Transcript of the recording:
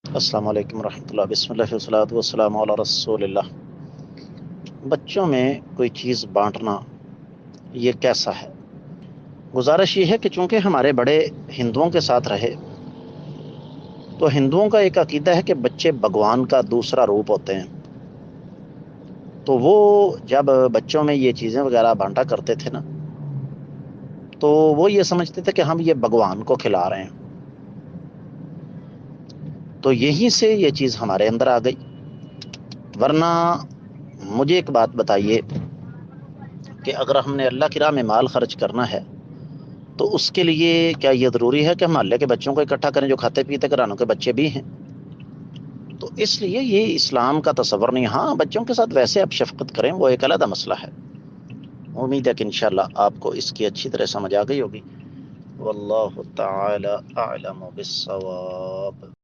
अस्सलाम वालेकुम रहमतुल्लाह बिस्मिल्लाह वस्सलातु वस्सलामु अला रसूलिल्लाह। बच्चों में कोई चीज़ बांटना ये कैसा है? गुजारिश ये है कि चूंकि हमारे बड़े हिंदुओं के साथ रहे, तो हिंदुओं का एक अकीदा है कि बच्चे भगवान का दूसरा रूप होते हैं। तो वो जब बच्चों में ये चीज़ें वगैरह बांटा करते थे ना, तो वो ये समझते थे कि हम ये भगवान को खिला रहे हैं। तो यहीं से ये चीज़ हमारे अंदर आ गई। वरना मुझे एक बात बताइए कि अगर हमने अल्लाह की राह में माल खर्च करना है, तो उसके लिए क्या ये ज़रूरी है कि हम मोहल्ले के बच्चों को इकट्ठा करें जो खाते पीते घरानों के बच्चे भी हैं? तो इसलिए ये इस्लाम का तस्वर नहीं। हाँ, बच्चों के साथ वैसे आप शफकत करें, वो एक अलग मसला है। उम्मीद है कि इंशाल्लाह आपको इसकी अच्छी तरह समझ आ गई होगी। वल्लाहु ताला अअलम बिस्सवाब।